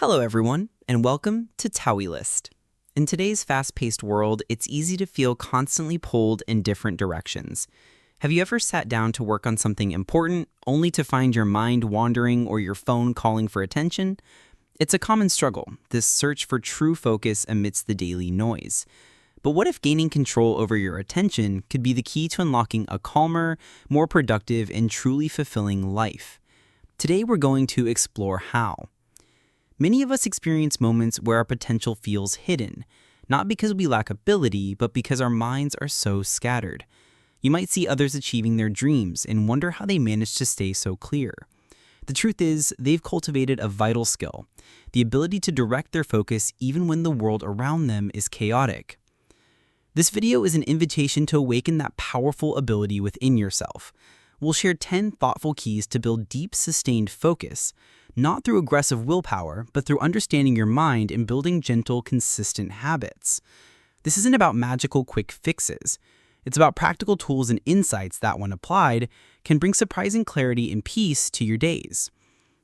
Hello everyone, and welcome to TaouyList. In today's fast-paced world, it's easy to feel constantly pulled in different directions. Have you ever sat down to work on something important, only to find your mind wandering or your phone calling for attention? It's a common struggle, this search for true focus amidst the daily noise. But what if gaining control over your attention could be the key to unlocking a calmer, more productive, and truly fulfilling life? Today we're going to explore how. Many of us experience moments where our potential feels hidden, not because we lack ability, but because our minds are so scattered. You might see others achieving their dreams and wonder how they manage to stay so clear. The truth is, they've cultivated a vital skill, the ability to direct their focus even when the world around them is chaotic. This video is an invitation to awaken that powerful ability within yourself. We'll share 10 thoughtful keys to build deep, sustained focus, not through aggressive willpower, but through understanding your mind and building gentle, consistent habits. This isn't about magical quick fixes. It's about practical tools and insights that, when applied, can bring surprising clarity and peace to your days.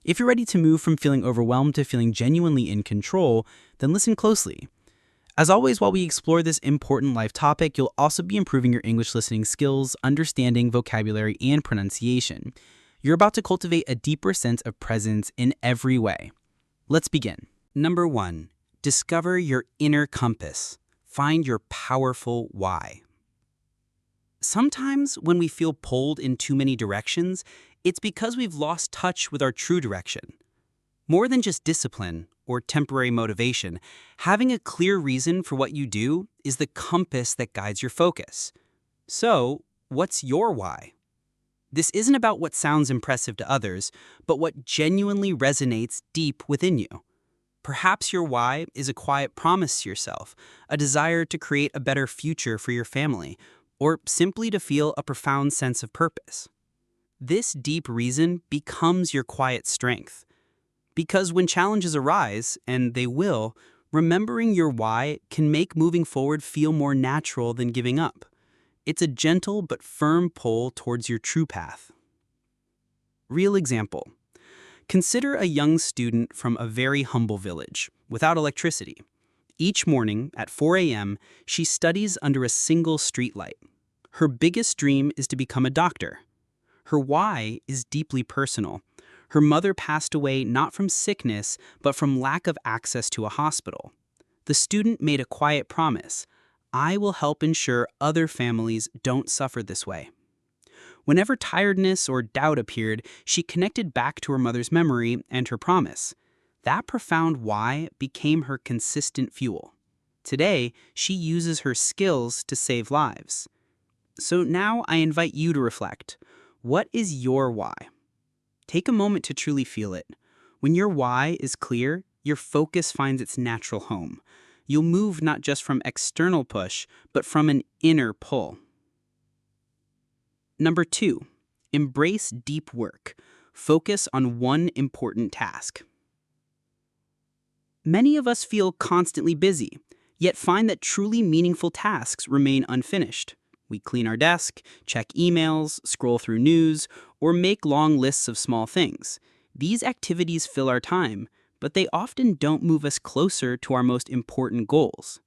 If you're ready to move from feeling overwhelmed to feeling genuinely in control, then listen closely. As always, while we explore this important life topic, you'll also be improving your English listening skills, understanding vocabulary, and pronunciation. You're about to cultivate a deeper sense of presence in every way. Let's begin. Number 1. Discover your inner compass. Find your powerful why. Sometimes when we feel pulled in too many directions, it's because we've lost touch with our true direction. More than just discipline or temporary motivation, having a clear reason for what you do is the compass that guides your focus. So, what's your why? This isn't about what sounds impressive to others, but what genuinely resonates deep within you. Perhaps your why is a quiet promise to yourself, a desire to create a better future for your family, or simply to feel a profound sense of purpose. This deep reason becomes your quiet strength. Because when challenges arise, and they will, remembering your why can make moving forward feel more natural than giving up. It's a gentle but firm pull towards your true path. Real example. Consider a young student from a very humble village, without electricity. Each morning at 4 a.m., she studies under a single streetlight. Her biggest dream is to become a doctor. Her why is deeply personal. Her mother passed away not from sickness, but from lack of access to a hospital. The student made a quiet promise: I will help ensure other families don't suffer this way. Whenever tiredness or doubt appeared, she connected back to her mother's memory and her promise. That profound why became her consistent fuel. Today, she uses her skills to save lives. So now I invite you to reflect. What is your why? Take a moment to truly feel it. When your why is clear, your focus finds its natural home. You'll move not just from external push, but from an inner pull. Number 2, embrace deep work. Focus on one important task. Many of us feel constantly busy, yet find that truly meaningful tasks remain unfinished. We clean our desk, check emails, scroll through news, or make long lists of small things. These activities fill our time, but they often don't move us closer to our most important goals.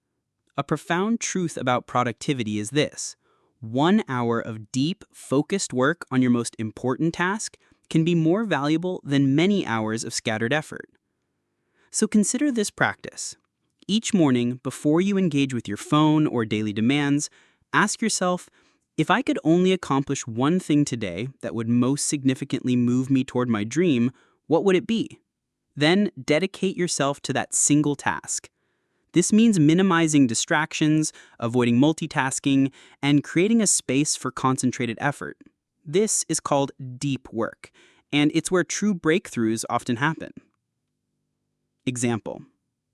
A profound truth about productivity is this: 1 hour of deep, focused work on your most important task can be more valuable than many hours of scattered effort. So consider this practice. Each morning, before you engage with your phone or daily demands, ask yourself, if I could only accomplish one thing today that would most significantly move me toward my dream, what would it be? Then dedicate yourself to that single task. This means minimizing distractions, avoiding multitasking, and creating a space for concentrated effort. This is called deep work, and it's where true breakthroughs often happen. Example.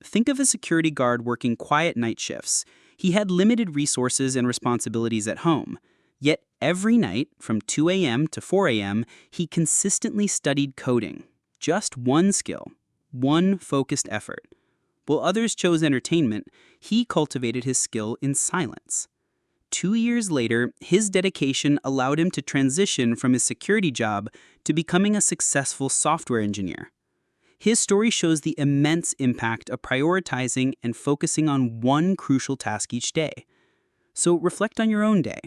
Think of a security guard working quiet night shifts. He had limited resources and responsibilities at home. Yet every night, from 2 a.m. to 4 a.m., he consistently studied coding. Just one skill, one focused effort. While others chose entertainment, he cultivated his skill in silence. 2 years later, his dedication allowed him to transition from his security job to becoming a successful software engineer. His story shows the immense impact of prioritizing and focusing on one crucial task each day. So reflect on your own day.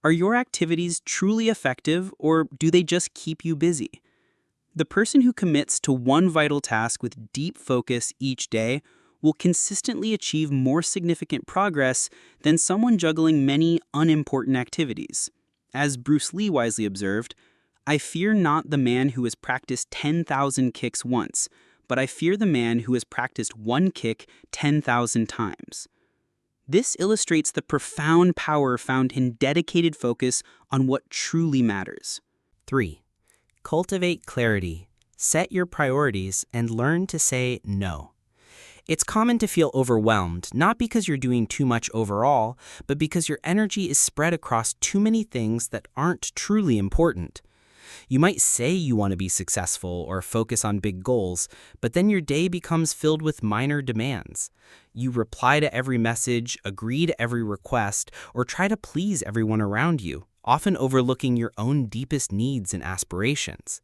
Are your activities truly effective, or do they just keep you busy? The person who commits to one vital task with deep focus each day will consistently achieve more significant progress than someone juggling many unimportant activities. As Bruce Lee wisely observed, "I fear not the man who has practiced 10,000 kicks once, but I fear the man who has practiced one kick 10,000 times." This illustrates the profound power found in dedicated focus on what truly matters. 3. Cultivate clarity. Set your priorities and learn to say no. It's common to feel overwhelmed, not because you're doing too much overall, but because your energy is spread across too many things that aren't truly important. You might say you want to be successful or focus on big goals, but then your day becomes filled with minor demands. You reply to every message, agree to every request, or try to please everyone around you, often overlooking your own deepest needs and aspirations.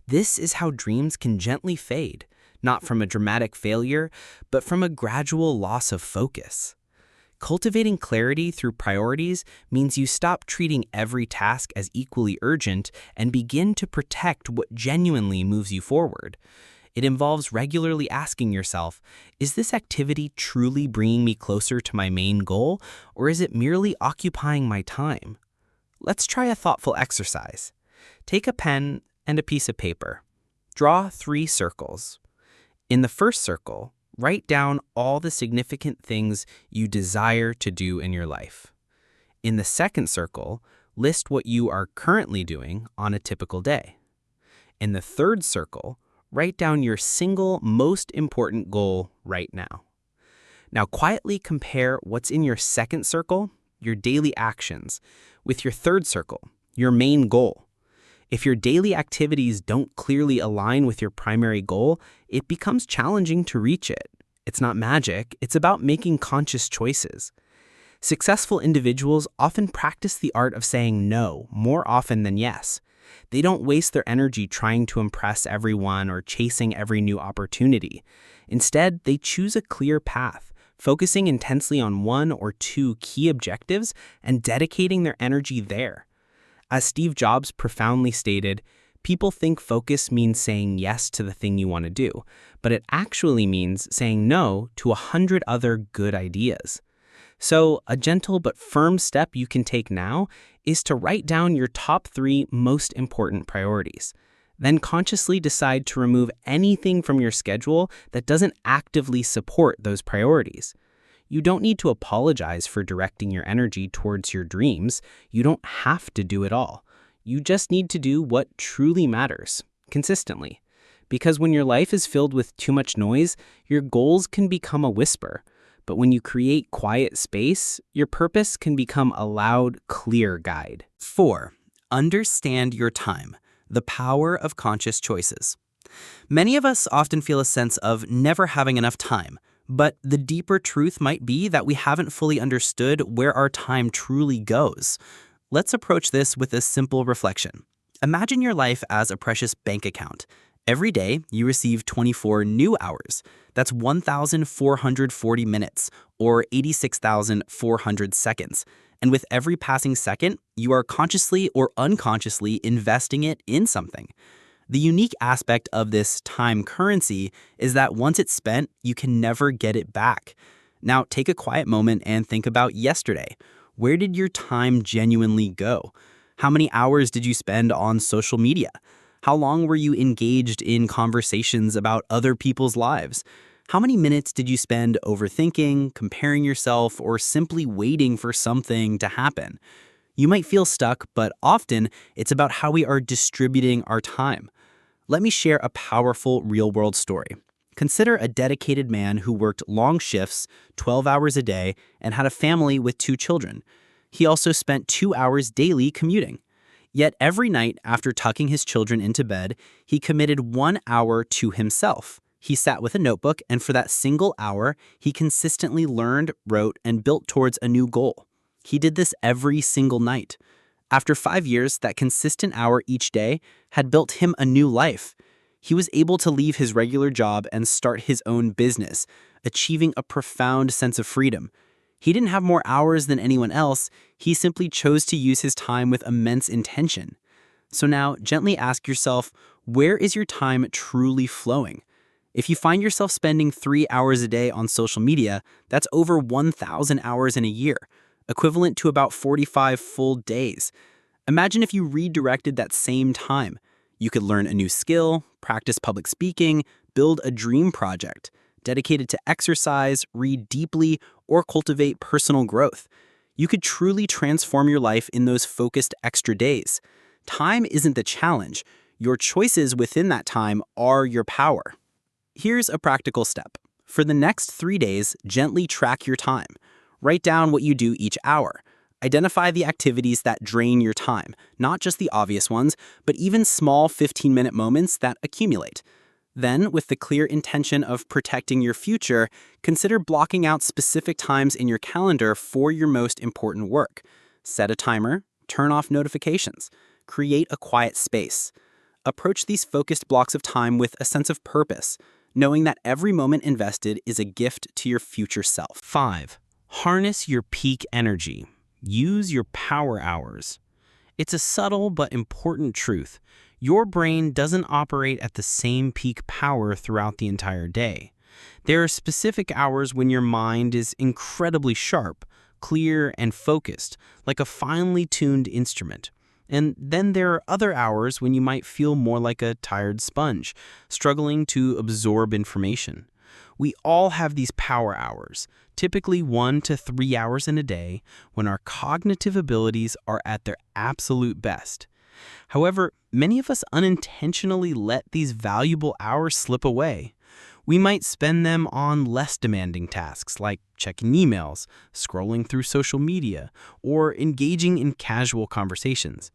This is how dreams can gently fade, not from a dramatic failure, but from a gradual loss of focus. Cultivating clarity through priorities means you stop treating every task as equally urgent and begin to protect what genuinely moves you forward. It involves regularly asking yourself, is this activity truly bringing me closer to my main goal, or is it merely occupying my time? Let's try a thoughtful exercise. Take a pen and a piece of paper. Draw 3 circles. In the first circle, write down all the significant things you desire to do in your life. In the second circle, list what you are currently doing on a typical day. In the third circle, write down your single most important goal right now. Now quietly compare what's in your second circle, your daily actions, with your third circle, your main goal. If your daily activities don't clearly align with your primary goal, it becomes challenging to reach it. It's not magic, it's about making conscious choices. Successful individuals often practice the art of saying no more often than yes. They don't waste their energy trying to impress everyone or chasing every new opportunity. Instead, they choose a clear path, focusing intensely on 1 or 2 key objectives and dedicating their energy there. As Steve Jobs profoundly stated, people think focus means saying yes to the thing you want to do, but it actually means saying no to 100 other good ideas. So, a gentle but firm step you can take now is to write down your top 3 most important priorities. Then consciously decide to remove anything from your schedule that doesn't actively support those priorities. You don't need to apologize for directing your energy towards your dreams. You don't have to do it all. You just need to do what truly matters, consistently. Because when your life is filled with too much noise, your goals can become a whisper. But when you create quiet space, your purpose can become a loud, clear guide. 4. Understand your time. The power of conscious choices. Many of us often feel a sense of never having enough time. But the deeper truth might be that we haven't fully understood where our time truly goes. Let's approach this with a simple reflection. Imagine your life as a precious bank account. Every day, you receive 24 new hours. That's 1,440 minutes, or 86,400 seconds. And with every passing second, you are consciously or unconsciously investing it in something. The unique aspect of this time currency is that once it's spent, you can never get it back. Now, take a quiet moment and think about yesterday. Where did your time genuinely go? How many hours did you spend on social media? How long were you engaged in conversations about other people's lives? How many minutes did you spend overthinking, comparing yourself, or simply waiting for something to happen? You might feel stuck, but often it's about how we are distributing our time. Let me share a powerful real-world story. Consider a dedicated man who worked long shifts, 12 hours a day, and had a family with 2 children. He also spent 2 hours daily commuting. Yet every night after tucking his children into bed, he committed 1 hour to himself. He sat with a notebook, and for that single hour, he consistently learned, wrote, and built towards a new goal. He did this every single night. After 5 years, that consistent hour each day had built him a new life. He was able to leave his regular job and start his own business, achieving a profound sense of freedom. He didn't have more hours than anyone else, he simply chose to use his time with immense intention. So now, gently ask yourself, where is your time truly flowing? If you find yourself spending 3 hours a day on social media, that's over 1,000 hours in a year, equivalent to about 45 full days. Imagine if you redirected that same time. You could learn a new skill, practice public speaking, build a dream project, dedicated to exercise, read deeply, or cultivate personal growth. You could truly transform your life in those focused extra days. Time isn't the challenge. Your choices within that time are your power. Here's a practical step. For the next 3 days, gently track your time. Write down what you do each hour. Identify the activities that drain your time, not just the obvious ones, but even small 15-minute moments that accumulate. Then, with the clear intention of protecting your future, consider blocking out specific times in your calendar for your most important work. Set a timer, turn off notifications, create a quiet space. Approach these focused blocks of time with a sense of purpose, knowing that every moment invested is a gift to your future self. 5. Harness your peak energy. Use your power hours. It's a subtle but important truth. Your brain doesn't operate at the same peak power throughout the entire day. There are specific hours when your mind is incredibly sharp, clear, and focused, like a finely tuned instrument. And then there are other hours when you might feel more like a tired sponge, struggling to absorb information. We all have these power hours, typically 1 to 3 hours in a day, when our cognitive abilities are at their absolute best. However, many of us unintentionally let these valuable hours slip away. We might spend them on less demanding tasks like checking emails, scrolling through social media, or engaging in casual conversations.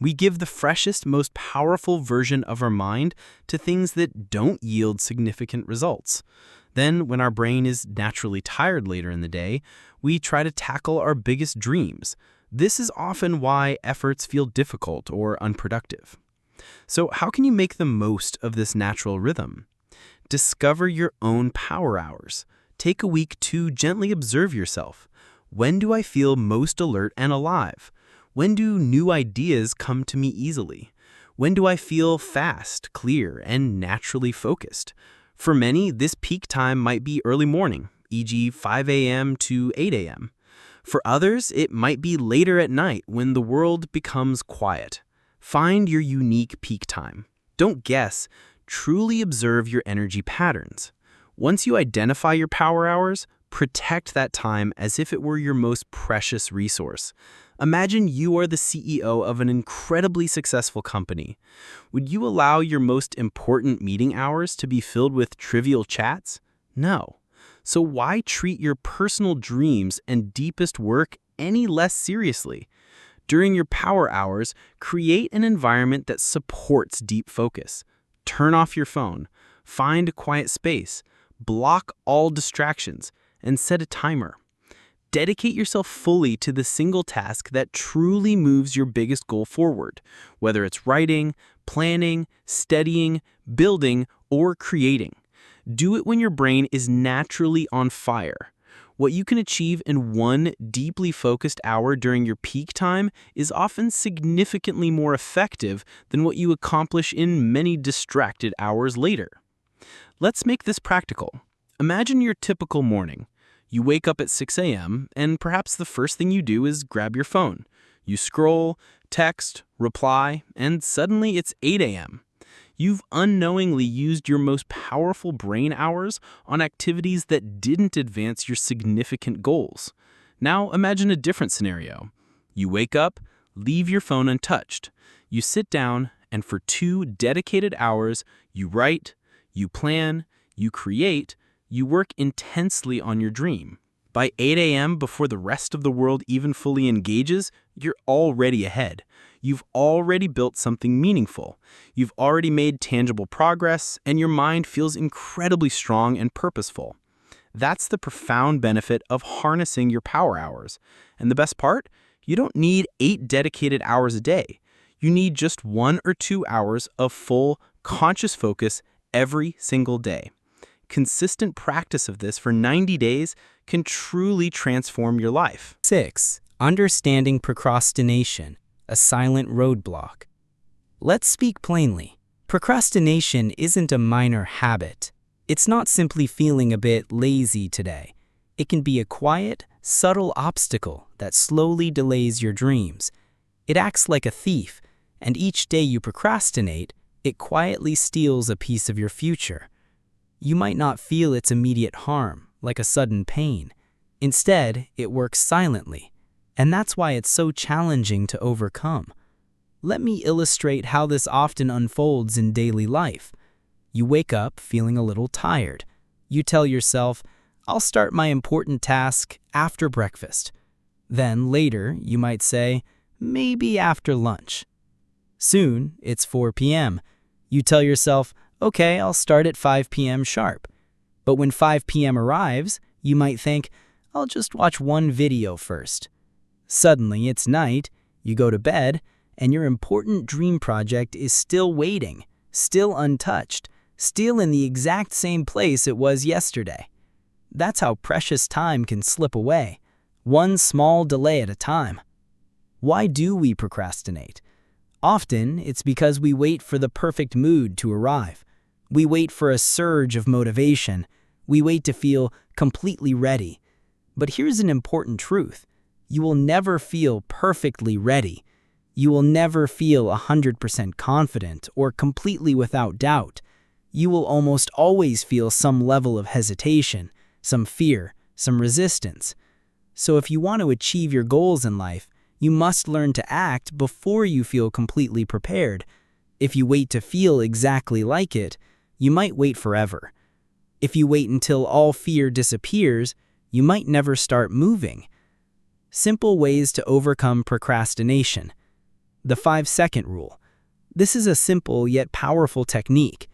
We give the freshest, most powerful version of our mind to things that don't yield significant results. Then, when our brain is naturally tired later in the day, we try to tackle our biggest dreams. This is often why efforts feel difficult or unproductive. So, how can you make the most of this natural rhythm? Discover your own power hours. Take a week to gently observe yourself. When do I feel most alert and alive? When do new ideas come to me easily? When do I feel fast, clear, and naturally focused? For many, this peak time might be early morning, e.g. 5 a.m. to 8 a.m. For others, it might be later at night when the world becomes quiet. Find your unique peak time. Don't guess. Truly observe your energy patterns. Once you identify your power hours, protect that time as if it were your most precious resource. Imagine you are the CEO of an incredibly successful company. Would you allow your most important meeting hours to be filled with trivial chats? No. So why treat your personal dreams and deepest work any less seriously? During your power hours, create an environment that supports deep focus. Turn off your phone, find a quiet space, block all distractions, and set a timer. Dedicate yourself fully to the single task that truly moves your biggest goal forward, whether it's writing, planning, studying, building, or creating. Do it when your brain is naturally on fire. What you can achieve in one deeply focused hour during your peak time is often significantly more effective than what you accomplish in many distracted hours later. Let's make this practical. Imagine your typical morning. You wake up at 6 a.m., and perhaps the first thing you do is grab your phone. You scroll, text, reply, and suddenly it's 8 a.m. You've unknowingly used your most powerful brain hours on activities that didn't advance your significant goals. Now imagine a different scenario. You wake up, leave your phone untouched. You sit down, and for 2 dedicated hours, you write, you plan, you create, you work intensely on your dream. By 8 a.m., before the rest of the world even fully engages, you're already ahead. You've already built something meaningful. You've already made tangible progress, and your mind feels incredibly strong and purposeful. That's the profound benefit of harnessing your power hours. And the best part? You don't need 8 dedicated hours a day. You need just 1 or 2 hours of full, conscious focus every single day. Consistent practice of this for 90 days can truly transform your life. 6. Understanding procrastination, a silent roadblock. Let's speak plainly. Procrastination isn't a minor habit. It's not simply feeling a bit lazy today. It can be a quiet, subtle obstacle that slowly delays your dreams. It acts like a thief, and each day you procrastinate, it quietly steals a piece of your future. You might not feel its immediate harm, like a sudden pain. Instead, it works silently, and that's why it's so challenging to overcome. Let me illustrate how this often unfolds in daily life. You wake up feeling a little tired. You tell yourself, "I'll start my important task after breakfast." Then later, you might say, "Maybe after lunch." Soon, it's 4 p.m. You tell yourself, "Okay, I'll start at 5 p.m. sharp." But when 5 p.m. arrives, you might think, "I'll just watch one video first." Suddenly, it's night, you go to bed, and your important dream project is still waiting, still untouched, still in the exact same place it was yesterday. That's how precious time can slip away, one small delay at a time. Why do we procrastinate? Often, it's because we wait for the perfect mood to arrive. We wait for a surge of motivation. We wait to feel completely ready. But here's an important truth. You will never feel perfectly ready. You will never feel 100% confident or completely without doubt. You will almost always feel some level of hesitation, some fear, some resistance. So if you want to achieve your goals in life, you must learn to act before you feel completely prepared. If you wait to feel exactly like it, you might wait forever. If you wait until all fear disappears, you might never start moving. Simple ways to overcome procrastination. The 5-second rule. This is a simple yet powerful technique.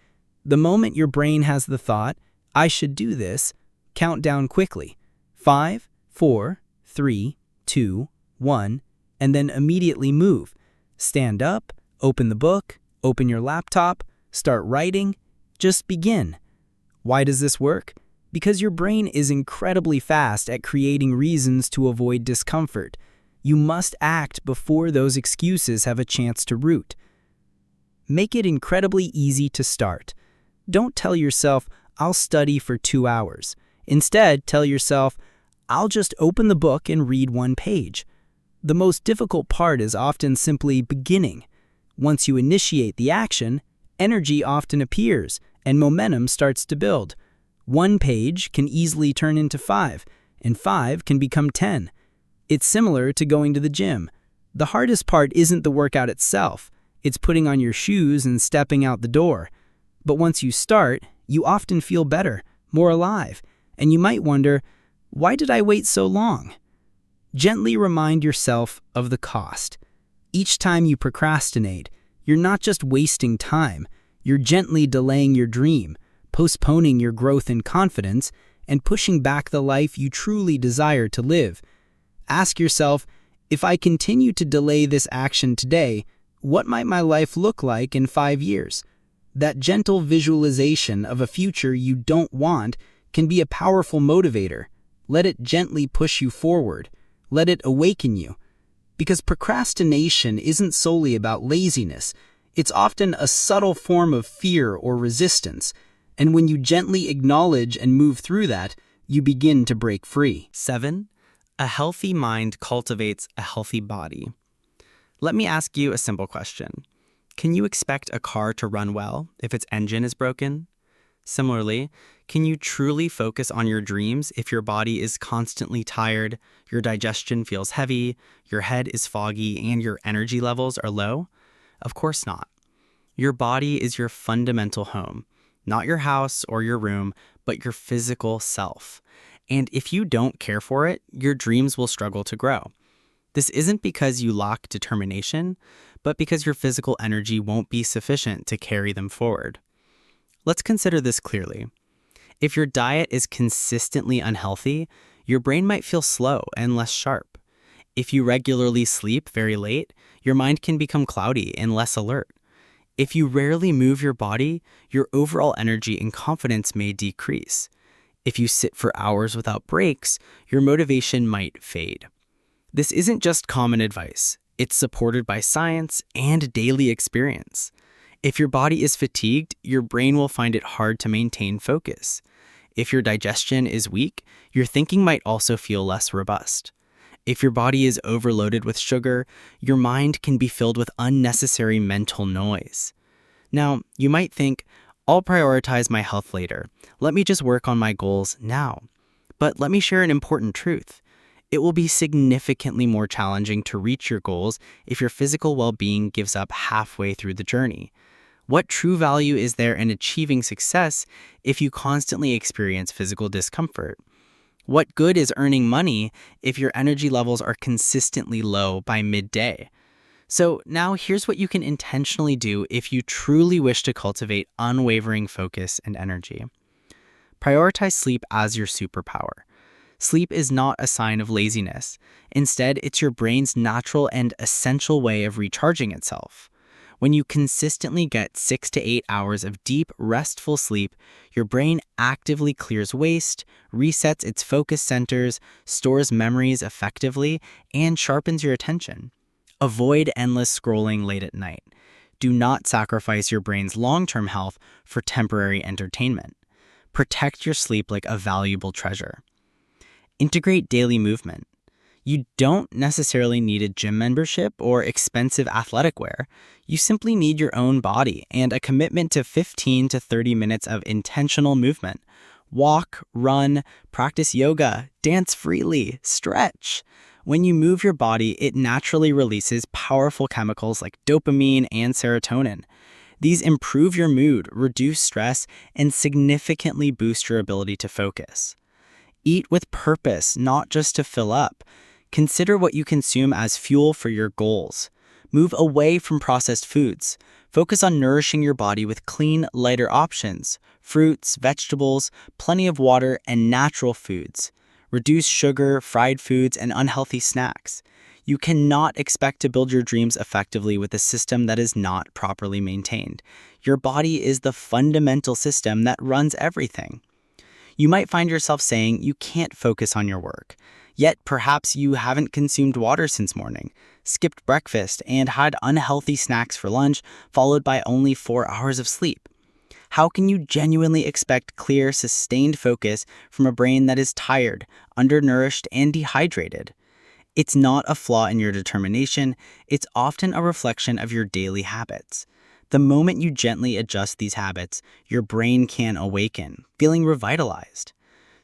The moment your brain has the thought, "I should do this," count down quickly. 5, 4, 3, 2, 1, and then immediately move. Stand up, open the book, open your laptop, start writing. Just begin. Why does this work? Because your brain is incredibly fast at creating reasons to avoid discomfort. You must act before those excuses have a chance to root. Make it incredibly easy to start. Don't tell yourself, "I'll study for 2 hours." Instead, tell yourself, "I'll just open the book and read one page." The most difficult part is often simply beginning. Once you initiate the action, energy often appears and momentum starts to build. 1 page can easily turn into 5, and 5 can become 10. It's similar to going to the gym. The hardest part isn't the workout itself. It's putting on your shoes and stepping out the door. But once you start, you often feel better, more alive, and you might wonder, "Why did I wait so long?" Gently remind yourself of the cost. Each time you procrastinate, you're not just wasting time, you're gently delaying your dream, postponing your growth and confidence, and pushing back the life you truly desire to live. Ask yourself, if I continue to delay this action today, what might my life look like in 5 years? That gentle visualization of a future you don't want can be a powerful motivator. Let it gently push you forward. Let it awaken you. Because procrastination isn't solely about laziness. It's often a subtle form of fear or resistance. And when you gently acknowledge and move through that, you begin to break free. 7. A healthy mind cultivates a healthy body. Let me ask you a simple question. Can you expect a car to run well if its engine is broken? Similarly, can you truly focus on your dreams if your body is constantly tired, your digestion feels heavy, your head is foggy, and your energy levels are low? Of course not. Your body is your fundamental home, not your house or your room, but your physical self. And if you don't care for it, your dreams will struggle to grow. This isn't because you lack determination, but because your physical energy won't be sufficient to carry them forward. Let's consider this clearly. If your diet is consistently unhealthy, your brain might feel slow and less sharp. If you regularly sleep very late, your mind can become cloudy and less alert. If you rarely move your body, your overall energy and confidence may decrease. If you sit for hours without breaks, your motivation might fade. This isn't just common advice. It's supported by science and daily experience. If your body is fatigued, your brain will find it hard to maintain focus. If your digestion is weak, your thinking might also feel less robust. If your body is overloaded with sugar, your mind can be filled with unnecessary mental noise. Now, you might think, I'll prioritize my health later. Let me just work on my goals now. But let me share an important truth. It will be significantly more challenging to reach your goals if your physical well-being gives up halfway through the journey. What true value is there in achieving success if you constantly experience physical discomfort? What good is earning money if your energy levels are consistently low by midday? So now here's what you can intentionally do if you truly wish to cultivate unwavering focus and energy. Prioritize sleep as your superpower. Sleep is not a sign of laziness. Instead, it's your brain's natural and essential way of recharging itself. When you consistently get 6 to 8 hours of deep, restful sleep, your brain actively clears waste, resets its focus centers, stores memories effectively, and sharpens your attention. Avoid endless scrolling late at night. Do not sacrifice your brain's long-term health for temporary entertainment. Protect your sleep like a valuable treasure. Integrate daily movement. You don't necessarily need a gym membership or expensive athletic wear. You simply need your own body and a commitment to 15 to 30 minutes of intentional movement. Walk, run, practice yoga, dance freely, stretch. When you move your body, it naturally releases powerful chemicals like dopamine and serotonin. These improve your mood, reduce stress, and significantly boost your ability to focus. Eat with purpose, not just to fill up. Consider what you consume as fuel for your goals. Move away from processed foods. Focus on nourishing your body with clean, lighter options: fruits, vegetables, plenty of water, and natural foods. Reduce sugar, fried foods, and unhealthy snacks. You cannot expect to build your dreams effectively with a system that is not properly maintained. Your body is the fundamental system that runs everything. You might find yourself saying you can't focus on your work. Yet perhaps you haven't consumed water since morning, skipped breakfast, and had unhealthy snacks for lunch, followed by only 4 hours of sleep. How can you genuinely expect clear, sustained focus from a brain that is tired, undernourished, and dehydrated? It's not a flaw in your determination, it's often a reflection of your daily habits. The moment you gently adjust these habits, your brain can awaken, feeling revitalized.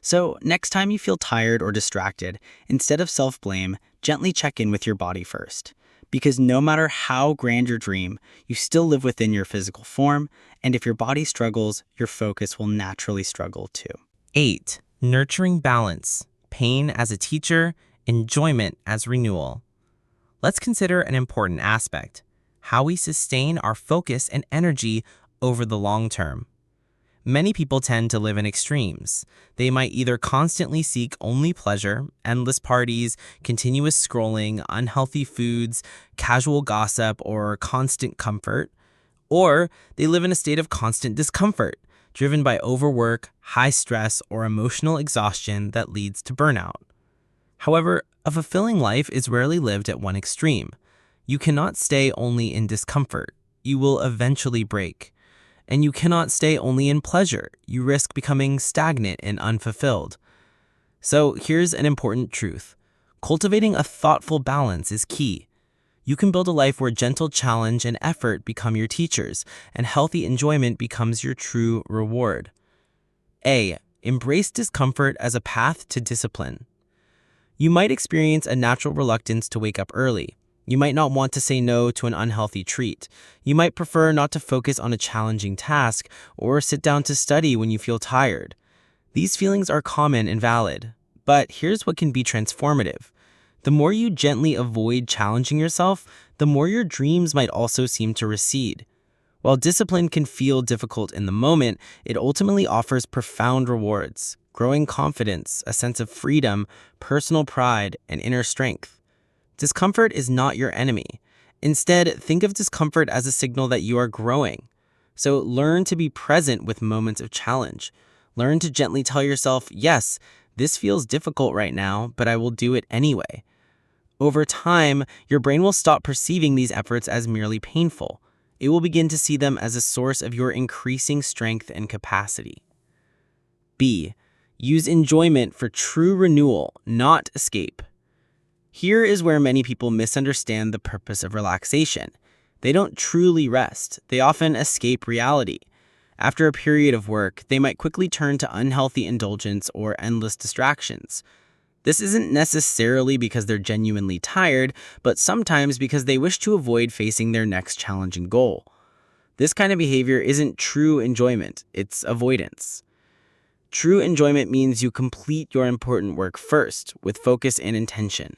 So next time you feel tired or distracted, instead of self-blame, gently check in with your body first. Because no matter how grand your dream, you still live within your physical form, and if your body struggles, your focus will naturally struggle too. 8. Nurturing balance. Pain as a teacher, enjoyment as renewal. Let's consider an important aspect: how we sustain our focus and energy over the long term. Many people tend to live in extremes. They might either constantly seek only pleasure, endless parties, continuous scrolling, unhealthy foods, casual gossip, or constant comfort, or they live in a state of constant discomfort, driven by overwork, high stress, or emotional exhaustion that leads to burnout. However, a fulfilling life is rarely lived at one extreme. You cannot stay only in discomfort. You will eventually break. And you cannot stay only in pleasure. You risk becoming stagnant and unfulfilled. So here's an important truth. Cultivating a thoughtful balance is key. You can build a life where gentle challenge and effort become your teachers, and healthy enjoyment becomes your true reward. A. Embrace discomfort as a path to discipline. You might experience a natural reluctance to wake up early. You might not want to say no to an unhealthy treat. You might prefer not to focus on a challenging task or sit down to study when you feel tired. These feelings are common and valid, but here's what can be transformative. The more you gently avoid challenging yourself, the more your dreams might also seem to recede. While discipline can feel difficult in the moment, it ultimately offers profound rewards: growing confidence, a sense of freedom, personal pride, and inner strength. Discomfort is not your enemy. Instead, think of discomfort as a signal that you are growing. So learn to be present with moments of challenge. Learn to gently tell yourself, yes, this feels difficult right now, but I will do it anyway. Over time, your brain will stop perceiving these efforts as merely painful. It will begin to see them as a source of your increasing strength and capacity. B. Use enjoyment for true renewal, not escape. Here is where many people misunderstand the purpose of relaxation. They don't truly rest. They often escape reality. After a period of work, they might quickly turn to unhealthy indulgence or endless distractions. This isn't necessarily because they're genuinely tired, but sometimes because they wish to avoid facing their next challenging goal. This kind of behavior isn't true enjoyment, it's avoidance. True enjoyment means you complete your important work first, with focus and intention.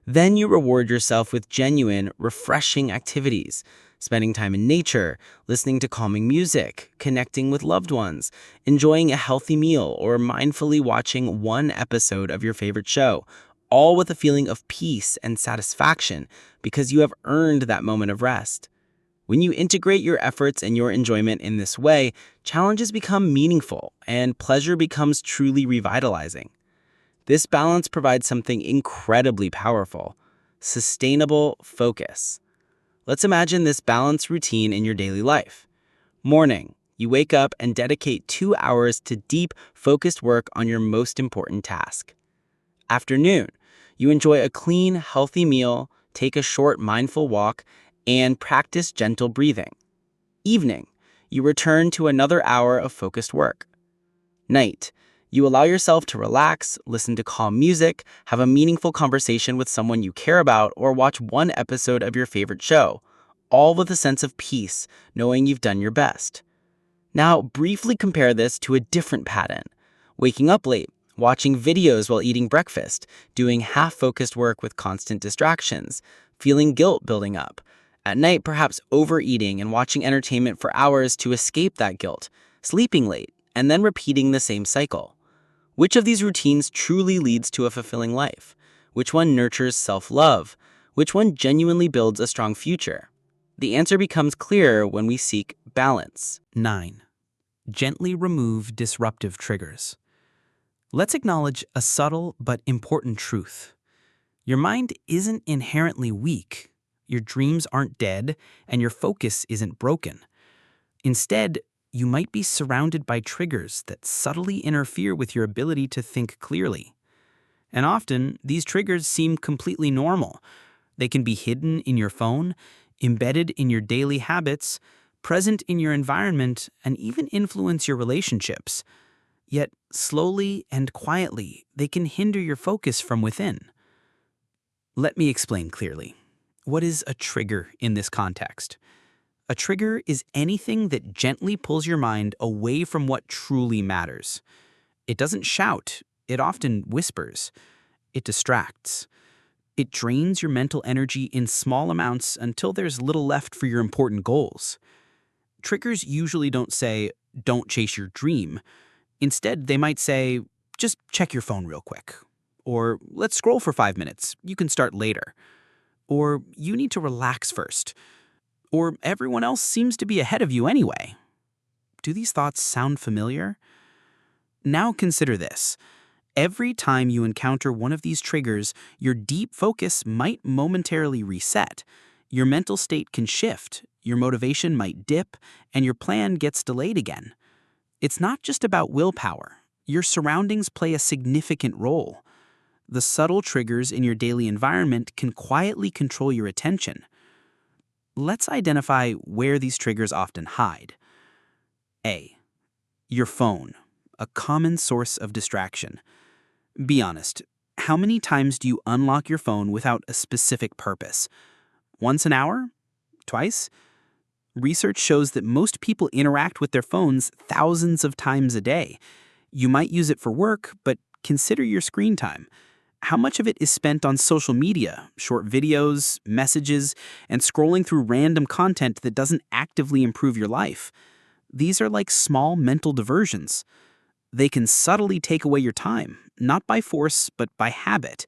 Then you reward yourself with genuine, refreshing activities, spending time in nature, listening to calming music, connecting with loved ones, enjoying a healthy meal, or mindfully watching one episode of your favorite show, all with a feeling of peace and satisfaction because you have earned that moment of rest. When you integrate your efforts and your enjoyment in this way, challenges become meaningful and pleasure becomes truly revitalizing. This balance provides something incredibly powerful: sustainable focus. Let's imagine this balanced routine in your daily life. Morning, you wake up and dedicate 2 hours to deep, focused work on your most important task. Afternoon, you enjoy a clean, healthy meal, take a short, mindful walk, and practice gentle breathing. Evening, you return to another hour of focused work. Night, you allow yourself to relax, listen to calm music, have a meaningful conversation with someone you care about, or watch one episode of your favorite show, all with a sense of peace, knowing you've done your best. Now, briefly compare this to a different pattern: waking up late, watching videos while eating breakfast, doing half-focused work with constant distractions, feeling guilt building up. At night, perhaps overeating and watching entertainment for hours to escape that guilt, sleeping late, and then repeating the same cycle. Which of these routines truly leads to a fulfilling life? Which one nurtures self-love? Which one genuinely builds a strong future? The answer becomes clearer when we seek balance. 9. Gently remove disruptive triggers. Let's acknowledge a subtle but important truth. Your mind isn't inherently weak, your dreams aren't dead, and your focus isn't broken. Instead, you might be surrounded by triggers that subtly interfere with your ability to think clearly. And often, these triggers seem completely normal. They can be hidden in your phone, embedded in your daily habits, present in your environment, and even influence your relationships. Yet, slowly and quietly, they can hinder your focus from within. Let me explain clearly. What is a trigger in this context? A trigger is anything that gently pulls your mind away from what truly matters. It doesn't shout, it often whispers. It distracts. It drains your mental energy in small amounts until there's little left for your important goals. Triggers usually don't say, "Don't chase your dream." Instead, they might say, "Just check your phone real quick." Or, "Let's scroll for 5 minutes. You can start later." Or, "You need to relax first." Or, "Everyone else seems to be ahead of you anyway." Do these thoughts sound familiar? Now consider this. Every time you encounter one of these triggers, your deep focus might momentarily reset. Your mental state can shift, your motivation might dip, and your plan gets delayed again. It's not just about willpower. Your surroundings play a significant role. The subtle triggers in your daily environment can quietly control your attention. Let's identify where these triggers often hide. A. Your phone, a common source of distraction. Be honest, how many times do you unlock your phone without a specific purpose? Once an hour? Twice? Research shows that most people interact with their phones thousands of times a day. You might use it for work, but consider your screen time. How much of it is spent on social media, short videos, messages, and scrolling through random content that doesn't actively improve your life? These are like small mental diversions. They can subtly take away your time, not by force, but by habit.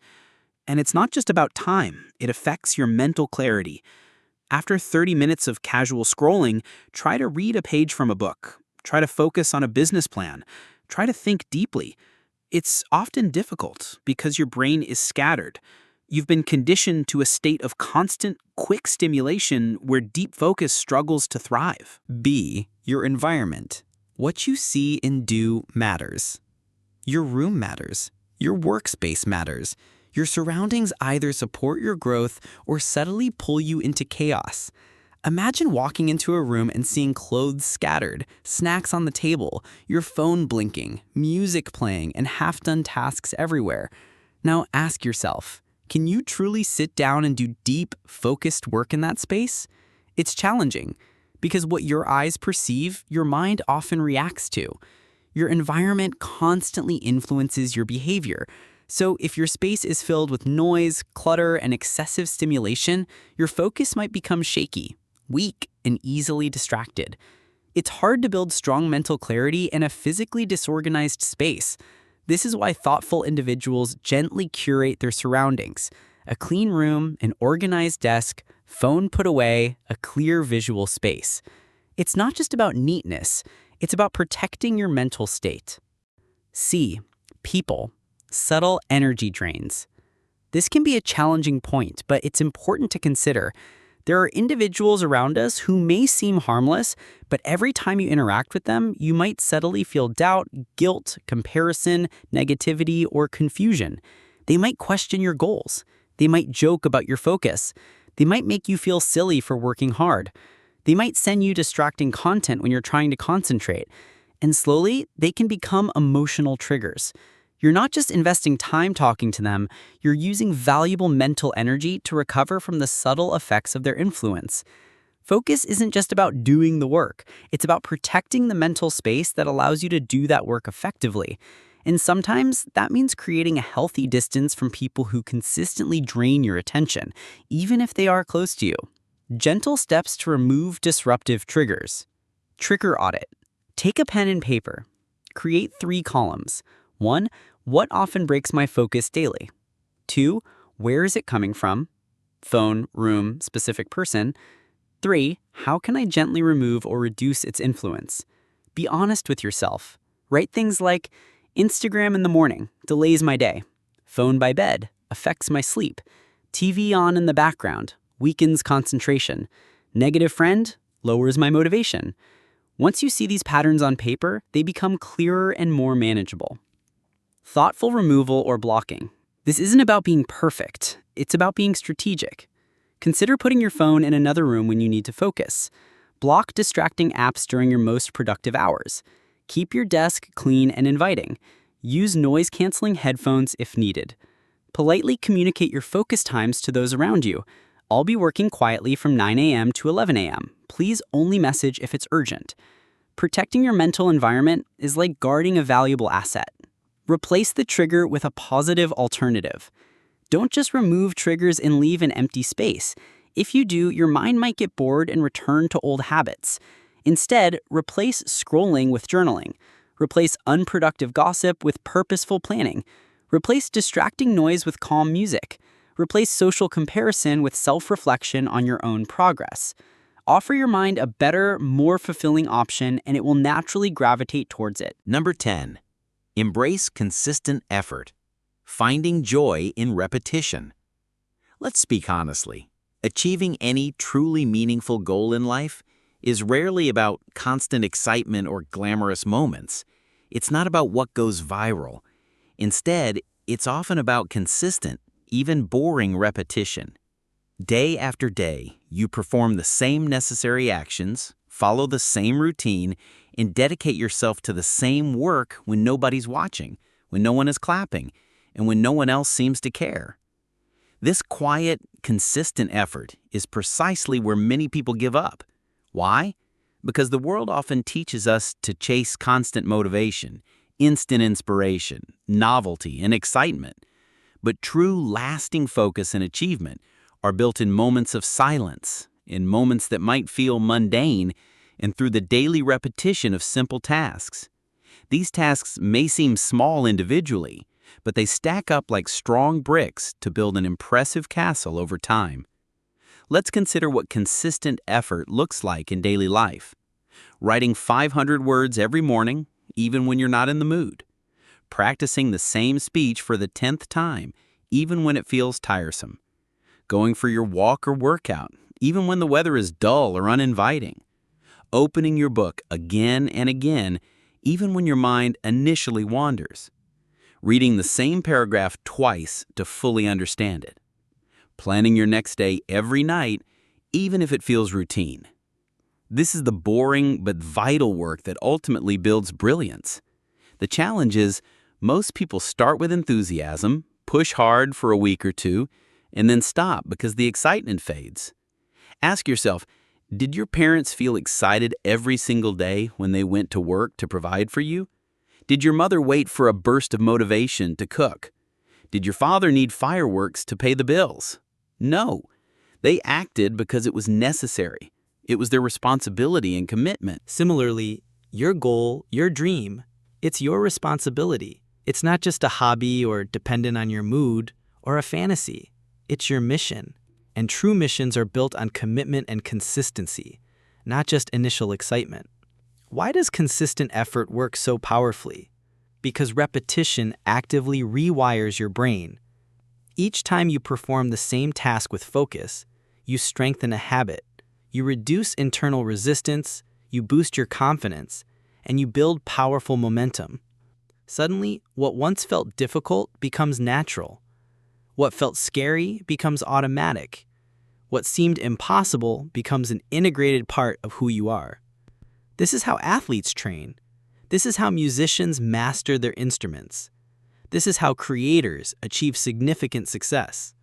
And it's not just about time, it affects your mental clarity. After 30 minutes of casual scrolling, try to read a page from a book. Try to focus on a business plan. Try to think deeply. It's often difficult because your brain is scattered. You've been conditioned to a state of constant, quick stimulation where deep focus struggles to thrive. B. Your environment. What you see and do matters. Your room matters. Your workspace matters. Your surroundings either support your growth or subtly pull you into chaos. Imagine walking into a room and seeing clothes scattered, snacks on the table, your phone blinking, music playing, and half-done tasks everywhere. Now ask yourself, can you truly sit down and do deep, focused work in that space? It's challenging, because what your eyes perceive, your mind often reacts to. Your environment constantly influences your behavior. So if your space is filled with noise, clutter, and excessive stimulation, your focus might become shaky, weak, and easily distracted. It's hard to build strong mental clarity in a physically disorganized space. This is why thoughtful individuals gently curate their surroundings. A clean room, an organized desk, phone put away, a clear visual space. It's not just about neatness, it's about protecting your mental state. C. People. Subtle energy drains. This can be a challenging point, but it's important to consider. There are individuals around us who may seem harmless, but every time you interact with them, you might subtly feel doubt, guilt, comparison, negativity, or confusion. They might question your goals. They might joke about your focus. They might make you feel silly for working hard. They might send you distracting content when you're trying to concentrate. And slowly, they can become emotional triggers. You're not just investing time talking to them, you're using valuable mental energy to recover from the subtle effects of their influence. Focus isn't just about doing the work, it's about protecting the mental space that allows you to do that work effectively. And sometimes that means creating a healthy distance from people who consistently drain your attention, even if they are close to you. Gentle steps to remove disruptive triggers. Trigger audit. Take a pen and paper. Create 3 columns. 1. What often breaks my focus daily? 2. Where is it coming from? Phone, room, specific person. 3. How can I gently remove or reduce its influence? Be honest with yourself. Write things like, Instagram in the morning delays my day. Phone by bed affects my sleep. TV on in the background weakens concentration. Negative friend lowers my motivation. Once you see these patterns on paper, they become clearer and more manageable. Thoughtful removal or blocking. This isn't about being perfect. It's about being strategic. Consider putting your phone in another room when you need to focus. Block distracting apps during your most productive hours. Keep your desk clean and inviting. Use noise-canceling headphones if needed. Politely communicate your focus times to those around you. I'll be working quietly from 9 a.m. to 11 a.m. Please only message if it's urgent. Protecting your mental environment is like guarding a valuable asset. Replace the trigger with a positive alternative. Don't just remove triggers and leave an empty space. If you do, your mind might get bored and return to old habits. Instead, replace scrolling with journaling. Replace unproductive gossip with purposeful planning. Replace distracting noise with calm music. Replace social comparison with self-reflection on your own progress. Offer your mind a better, more fulfilling option, and it will naturally gravitate towards it. Number 10. Embrace consistent effort. Finding joy in repetition. Let's speak honestly. Achieving any truly meaningful goal in life is rarely about constant excitement or glamorous moments. It's not about what goes viral. Instead, it's often about consistent, even boring repetition. Day after day, you perform the same necessary actions, follow the same routine, and dedicate yourself to the same work when nobody's watching, when no one is clapping, and when no one else seems to care. This quiet, consistent effort is precisely where many people give up. Why? Because the world often teaches us to chase constant motivation, instant inspiration, novelty, and excitement. But true, lasting focus and achievement are built in moments of silence, in moments that might feel mundane, and through the daily repetition of simple tasks. These tasks may seem small individually, but they stack up like strong bricks to build an impressive castle over time. Let's consider what consistent effort looks like in daily life. Writing 500 words every morning, even when you're not in the mood. Practicing the same speech for the 10th time, even when it feels tiresome. Going for your walk or workout, even when the weather is dull or uninviting. Opening your book again and again, even when your mind initially wanders. Reading the same paragraph twice to fully understand it. Planning your next day every night, even if it feels routine. This is the boring but vital work that ultimately builds brilliance. The challenge is, most people start with enthusiasm, push hard for a week or two, and then stop because the excitement fades. Ask yourself, did your parents feel excited every single day when they went to work to provide for you? Did your mother wait for a burst of motivation to cook? Did your father need fireworks to pay the bills? No. They acted because it was necessary. It was their responsibility and commitment. Similarly, your goal, your dream, it's your responsibility. It's not just a hobby or dependent on your mood or a fantasy. It's your mission. And true missions are built on commitment and consistency, not just initial excitement. Why does consistent effort work so powerfully? Because repetition actively rewires your brain. Each time you perform the same task with focus, you strengthen a habit. You reduce internal resistance, you boost your confidence, and you build powerful momentum. Suddenly, what once felt difficult becomes natural. What felt scary becomes automatic. What seemed impossible becomes an integrated part of who you are. This is how athletes train. This is how musicians master their instruments. This is how creators achieve significant success.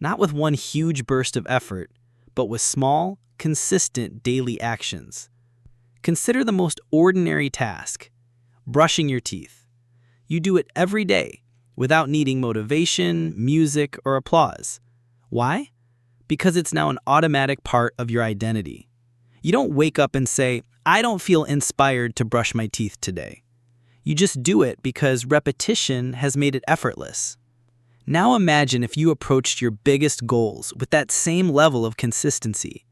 Not with one huge burst of effort, but with small, consistent daily actions. Consider the most ordinary task, brushing your teeth. You do it every day without needing motivation, music, or applause. Why? Because it's now an automatic part of your identity. You don't wake up and say, I don't feel inspired to brush my teeth today. You just do it because repetition has made it effortless. Now imagine if you approached your biggest goals with that same level of consistency.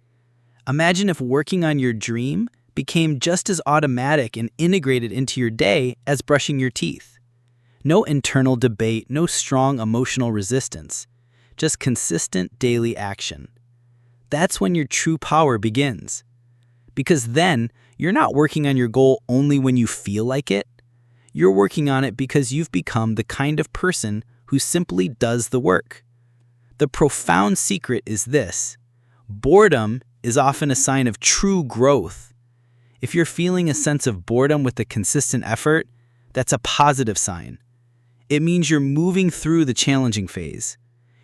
Imagine if working on your dream became just as automatic and integrated into your day as brushing your teeth. No internal debate, no strong emotional resistance, just consistent daily action. That's when your true power begins. Because then, you're not working on your goal only when you feel like it. You're working on it because you've become the kind of person who simply does the work. The profound secret is this: boredom is often a sign of true growth. If you're feeling a sense of boredom with a consistent effort, that's a positive sign. It means you're moving through the challenging phase.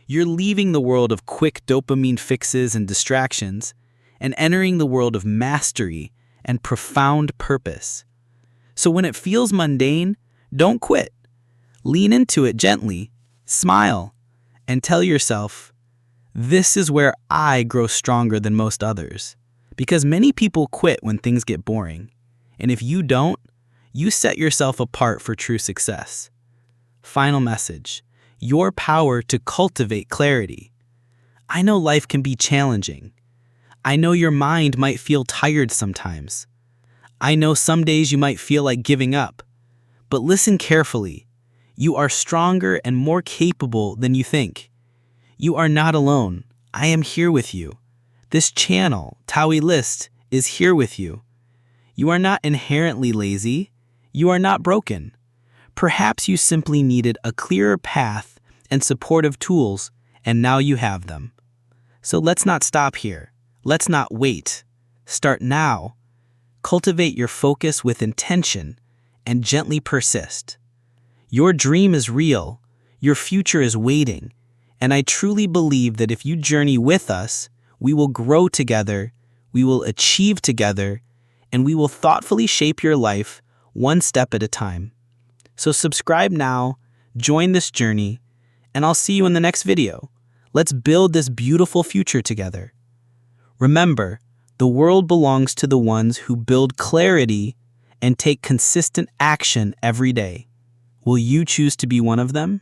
You're leaving the world of quick dopamine fixes and distractions and entering the world of mastery and profound purpose. So when it feels mundane, don't quit. Lean into it gently, smile, and tell yourself, this is where I grow stronger than most others. Because many people quit when things get boring. And if you don't, you set yourself apart for true success. Final message: your power to cultivate clarity. I know life can be challenging. I know your mind might feel tired sometimes. I know some days you might feel like giving up. But listen carefully. You are stronger and more capable than you think. You are not alone. I am here with you. This channel, TaouyList, is here with you. You are not inherently lazy. You are not broken. Perhaps you simply needed a clearer path and supportive tools, and now you have them. So let's not stop here. Let's not wait. Start now. Cultivate your focus with intention and gently persist. Your dream is real. Your future is waiting. And I truly believe that if you journey with us, we will grow together, we will achieve together, and we will thoughtfully shape your life one step at a time. So subscribe now, join this journey, and I'll see you in the next video. Let's build this beautiful future together. Remember, the world belongs to the ones who build clarity and take consistent action every day. Will you choose to be one of them?